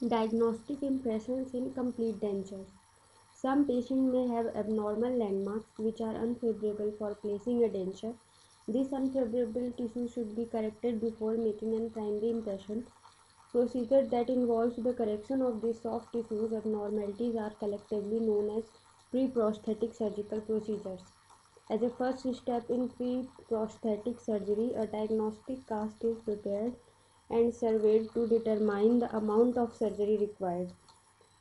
Diagnostic impressions in complete dentures. Some patients may have abnormal landmarks which are unfavorable for placing a denture. This unfavorable tissue should be corrected before making a primary impression. Procedure that involves the correction of these soft tissues abnormalities are collectively known as pre-prosthetic surgical procedures. As a first step in pre-prosthetic surgery, a diagnostic cast is prepared and surveyed to determine the amount of surgery required.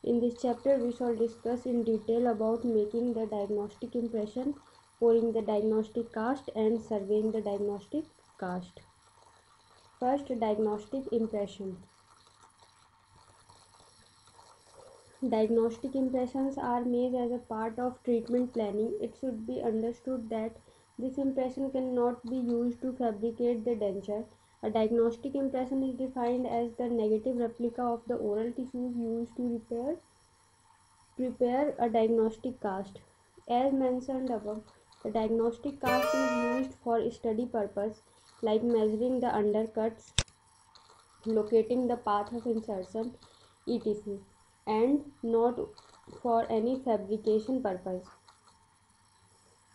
In this chapter, we shall discuss in detail about making the diagnostic impression, pouring the diagnostic cast, and surveying the diagnostic cast. First, diagnostic impression. Diagnostic impressions are made as a part of treatment planning. It should be understood that this impression cannot be used to fabricate the denture. A diagnostic impression is defined as the negative replica of the oral tissues used to prepare a diagnostic cast. As mentioned above, the diagnostic cast is used for study purpose like measuring the undercuts, locating the path of insertion, etc., and not for any fabrication purpose.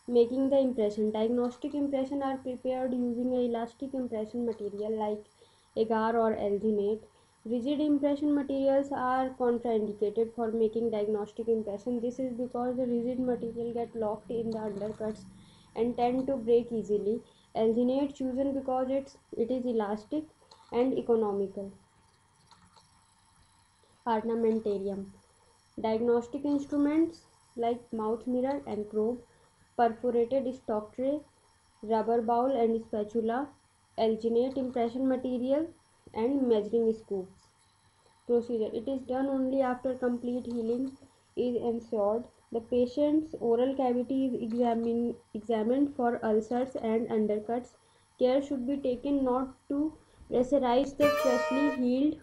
Making the impression. Diagnostic impression are prepared using a elastic impression material like agar or alginate. Rigid impression materials are contraindicated for making diagnostic impression. This is because the rigid material get locked in the undercuts and tend to break easily. Alginate chosen because it is elastic and economical. Ornamentarium. Diagnostic instruments like mouth mirror and probe, perforated stock tray, rubber bowl and spatula, alginate impression material, and measuring scopes. Procedure. It is done only after complete healing is ensured. The patient's oral cavity is examined for ulcers and undercuts. Care should be taken not to pressurize the freshly healed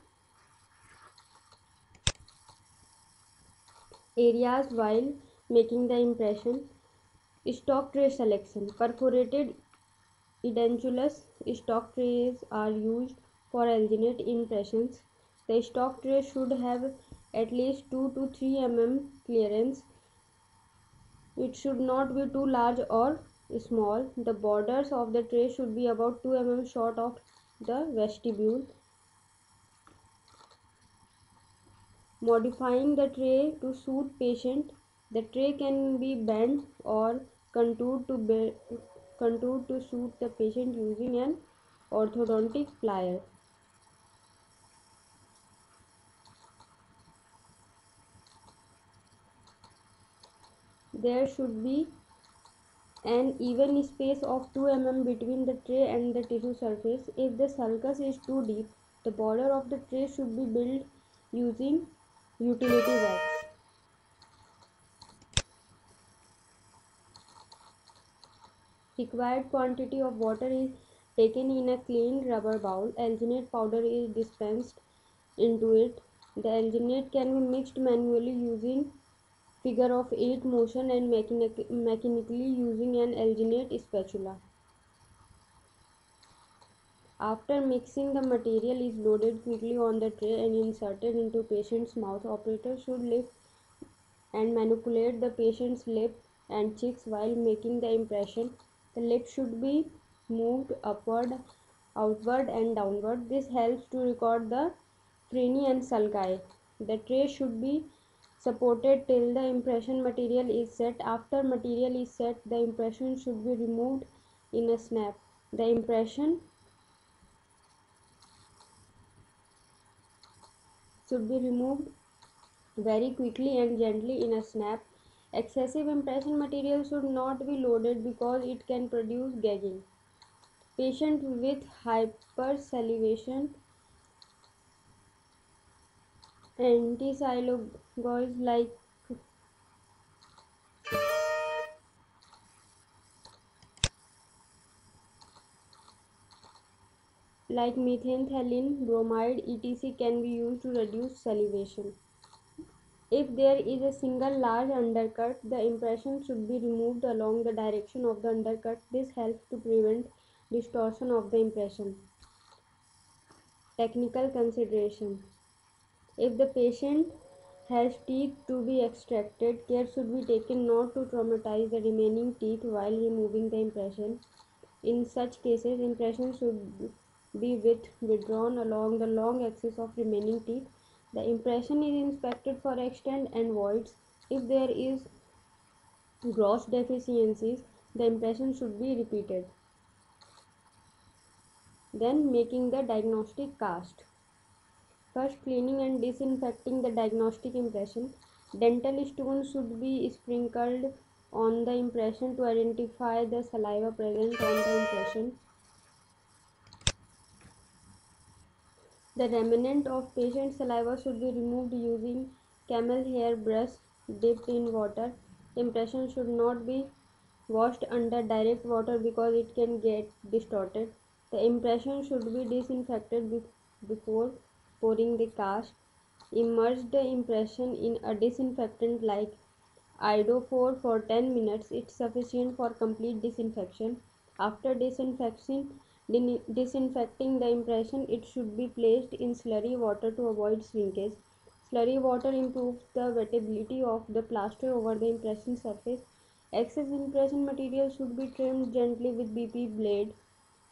areas while making the impression. Stock tray selection. Perforated edentulous stock trays are used for alginate impressions. The stock tray should have at least 2 to 3 mm clearance. It should not be too large or small. The borders of the tray should be about 2 mm short of the vestibule. Modifying the tray to suit patient. The tray can be bent or contoured to suit the patient using an orthodontic plier. There should be an even space of 2 mm between the tray and the tissue surface. If the sulcus is too deep, the border of the tray should be built using utility wax. Required quantity of water is taken in a clean rubber bowl. Alginate powder is dispensed into it. The alginate can be mixed manually using figure of 8 motion and mechanically using an alginate spatula. After mixing, the material is loaded quickly on the tray and inserted into patient's mouth. Operator should lift and manipulate the patient's lip and cheeks while making the impression. The lip should be moved upward, outward and downward. This helps to record the freni and sulci. The tray should be supported till the impression material is set. After material is set, the impression should be removed in a snap. The impression should be removed very quickly and gently in a snap. Excessive impression material should not be loaded because it can produce gagging. Patient with hypersalivation, antisylogoids like methamphetamine, bromide, etc. can be used to reduce salivation. If there is a single large undercut, the impression should be removed along the direction of the undercut. This helps to prevent distortion of the impression. Technical consideration. If the patient has teeth to be extracted, care should be taken not to traumatize the remaining teeth while removing the impression. In such cases, impression should be withdrawn along the long axis of remaining teeth. The impression is inspected for extent and voids. If there is gross deficiencies, the impression should be repeated. Then making the diagnostic cast. First, cleaning and disinfecting the diagnostic impression. Dental stones should be sprinkled on the impression to identify the saliva present on the impression. The remnant of patient saliva should be removed using camel hair brush dipped in water. The impression should not be washed under direct water because it can get distorted. The impression should be disinfected before pouring the cast. Immerse the impression in a disinfectant like iodophor for 10 minutes. It's sufficient for complete disinfection. After disinfecting the impression, it should be placed in slurry water to avoid shrinkage. Slurry water improves the wettability of the plaster over the impression surface. Excess impression material should be trimmed gently with BP blade.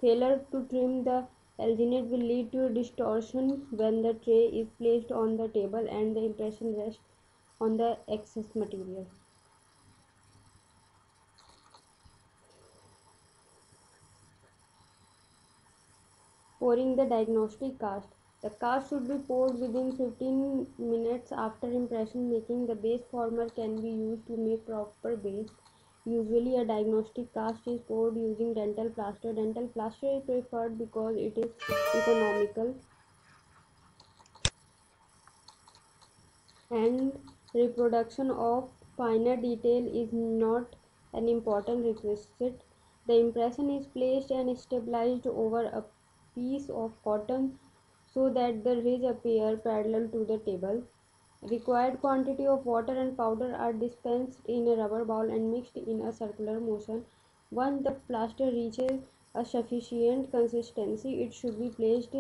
Failure to trim the alginate will lead to distortion when the tray is placed on the table and the impression rests on the excess material. Pouring the diagnostic cast. The cast should be poured within 15 minutes after impression making. The base former can be used to make proper base. Usually a diagnostic cast is poured using dental plaster. Dental plaster is preferred because it is economical and reproduction of finer detail is not an important requisite. The impression is placed and stabilized over a piece of cotton so that the ridge appear parallel to the table. Required quantity of water and powder are dispensed in a rubber bowl and mixed in a circular motion. Once the plaster reaches a sufficient consistency, it should be placed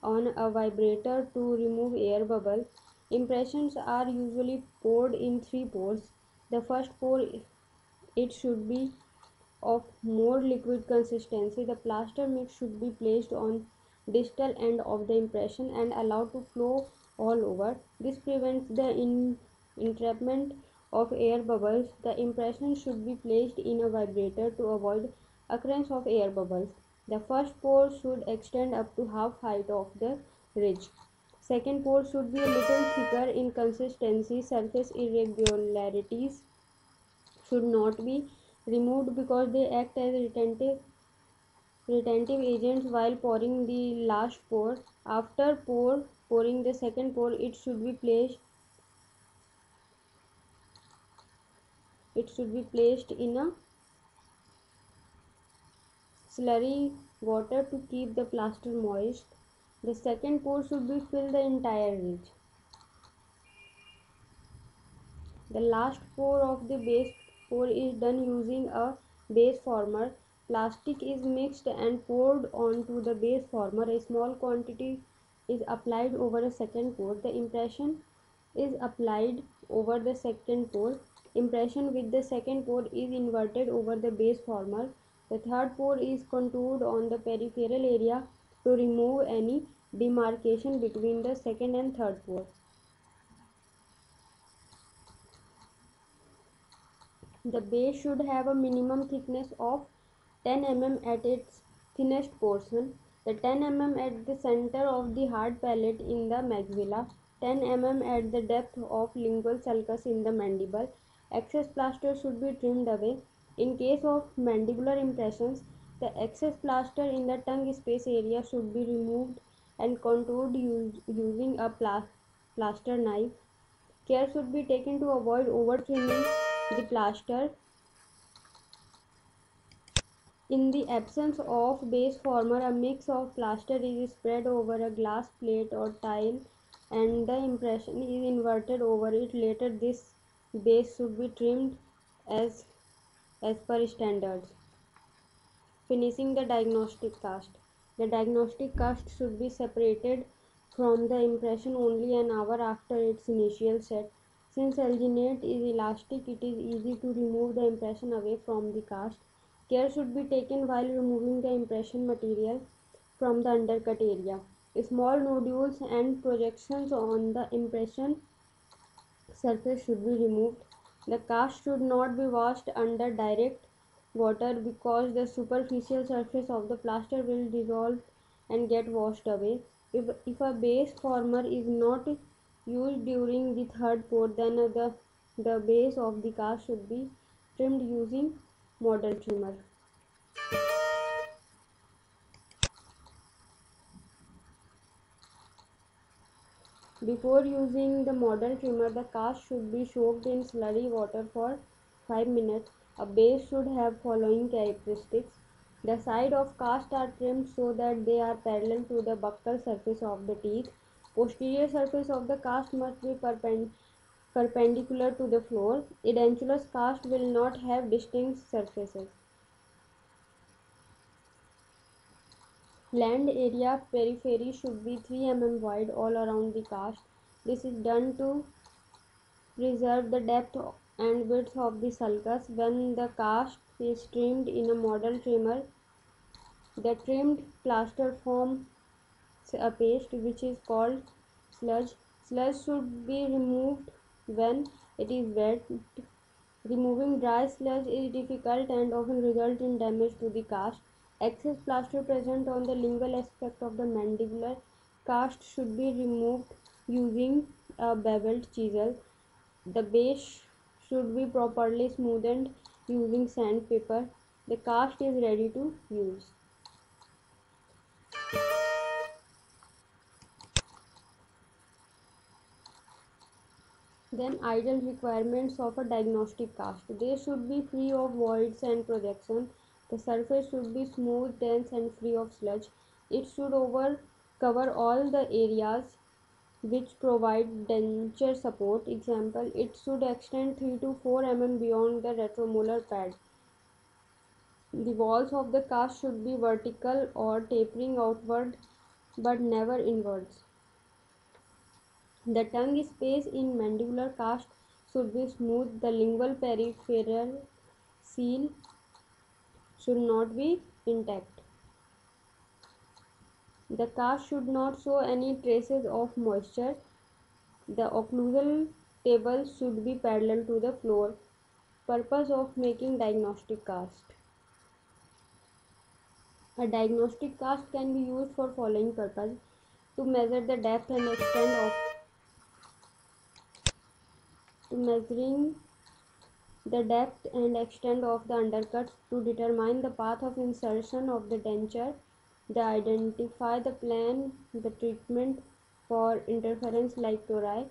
on a vibrator to remove air bubble. Impressions are usually poured in three pours. The first pour, it should be of more liquid consistency. The plaster mix should be placed on distal end of the impression and allowed to flow all over. This prevents the entrapment of air bubbles. The impression should be placed in a vibrator to avoid occurrence of air bubbles. The first pour should extend up to half height of the ridge. Second pour should be a little thicker in consistency. Surface irregularities should not be removed because they act as retentive agents while pouring the last pour. After pouring the second pour, it should be placed in a slurry water to keep the plaster moist. The second pour should be fill the entire ridge. The last pour of the base pour is done using a base former. Plastic is mixed and poured onto the base former. A small quantity is applied over a second pour. The impression is applied over the second pour. Impression with the second pour is inverted over the base former. The third pour is contoured on the peripheral area to remove any demarcation between the second and third pour. The base should have a minimum thickness of 10 mm at its thinnest portion, the 10 mm at the center of the hard palate in the maxilla, 10 mm at the depth of lingual sulcus in the mandible. Excess plaster should be trimmed away. In case of mandibular impressions, the excess plaster in the tongue space area should be removed and contoured using a plaster knife. Care should be taken to avoid over trimming the plaster. In the absence of base former, a mix of plaster is spread over a glass plate or tile and the impression is inverted over it. Later, this base should be trimmed as, as per standards. Finishing the diagnostic cast. The diagnostic cast should be separated from the impression only an hour after its initial set. Since alginate is elastic, it is easy to remove the impression away from the cast. Care should be taken while removing the impression material from the undercut area. Small nodules and projections on the impression surface should be removed. The cast should not be washed under direct water because the superficial surface of the plaster will dissolve and get washed away. If a base former is not used during the third coat, then the base of the cast should be trimmed using model trimmer. Before using the model trimmer, the cast should be soaked in slurry water for 5 minutes. A base should have following characteristics. The side of cast are trimmed so that they are parallel to the buccal surface of the teeth. Posterior surface of the cast must be perpendicular to the floor. Edentulous cast will not have distinct surfaces. Land area periphery should be 3 mm wide all around the cast. This is done to preserve the depth and width of the sulcus. When the cast is trimmed in a model trimmer, the trimmed plaster forms a paste which is called sludge. Sludge should be removed when it is wet. Removing dry sludge is difficult and often results in damage to the cast. Excess plaster present on the lingual aspect of the mandibular cast should be removed using a beveled chisel. The base should be properly smoothed using sandpaper. The cast is ready to use. Then ideal requirements of a diagnostic cast. They should be free of voids and projection. The surface should be smooth, dense and free of sludge. It should cover all the areas which provide denture support. Example, it should extend 3 to 4 mm beyond the retromolar pad. The walls of the cast should be vertical or tapering outward but never inwards. The tongue space in mandibular cast should be smooth. The lingual peripheral seal should not be intact. The cast should not show any traces of moisture. The occlusal table should be parallel to the floor. Purpose of making diagnostic cast. A diagnostic cast can be used for following purpose: to measure the depth and extent of measuring the depth and extent of the undercut, to determine the path of insertion of the denture, to identify the plan, the treatment for interference like tori,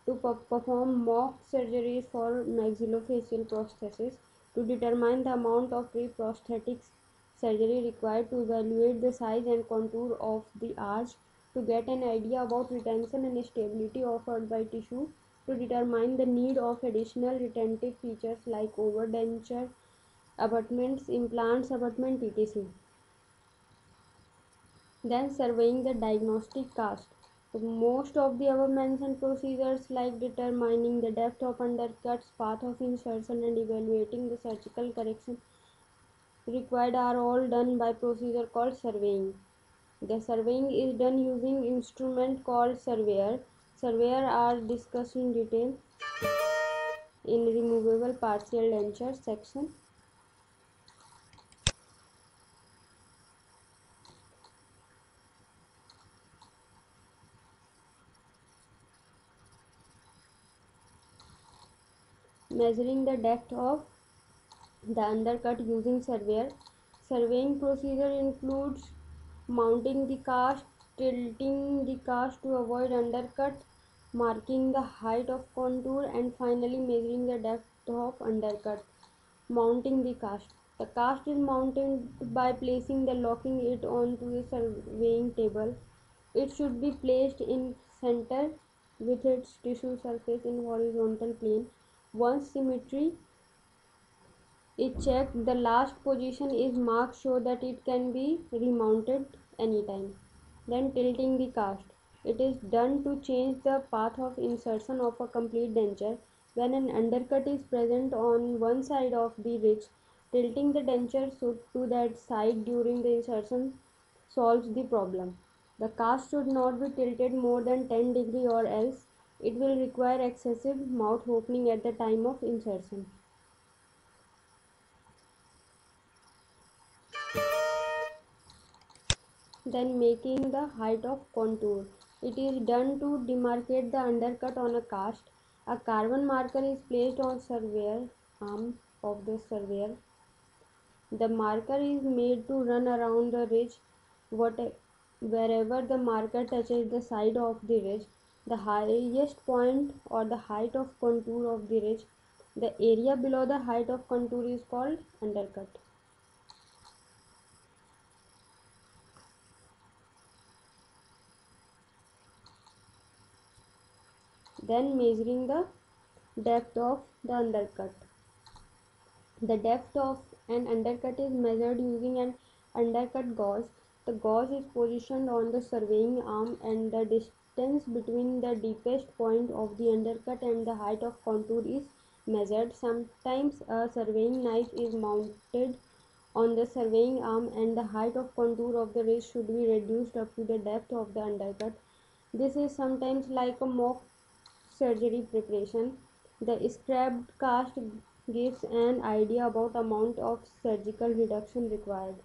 to perform mock surgeries for maxillofacial prosthesis, to determine the amount of pre-prosthetics surgery required, to evaluate the size and contour of the arch, to get an idea about retention and stability offered by tissue, to determine the need of additional retentive features like overdenture, abutments, implants, abutment, etc. Then surveying the diagnostic cast. Most of the above mentioned procedures like determining the depth of undercuts, path of insertion and evaluating the surgical correction required are all done by procedure called surveying. The surveying is done using instrument called surveyor. Surveyor are discussed in detail in removable partial denture section. Measuring the depth of the undercut using surveyor. Surveying procedure includes mounting the cast, tilting the cast to avoid undercut, marking the height of contour, and finally measuring the depth of undercut. Mounting the cast. The cast is mounted by placing the locking it onto the surveying table. It should be placed in center with its tissue surface in horizontal plane. Once symmetry is checked, the last position is marked so that it can be remounted anytime. Then tilting the cast. It is done to change the path of insertion of a complete denture. When an undercut is present on one side of the ridge, tilting the denture to that side during the insertion solves the problem. The cast should not be tilted more than 10 degrees or else it will require excessive mouth opening at the time of insertion. Then making the height of contour. It is done to demarcate the undercut on a cast. A carbon marker is placed on surveyor arm of the surveyor. The marker is made to run around the ridge wherever the marker touches the side of the ridge, the highest point or the height of contour of the ridge. The area below the height of contour is called undercut. Then measuring the depth of the undercut. The depth of an undercut is measured using an undercut gauge. The gauge is positioned on the surveying arm and the distance between the deepest point of the undercut and the height of contour is measured. Sometimes a surveying knife is mounted on the surveying arm and the height of contour of the ridge should be reduced up to the depth of the undercut. This is sometimes like a mock surgery preparation. The scrapped cast gives an idea about amount of surgical reduction required.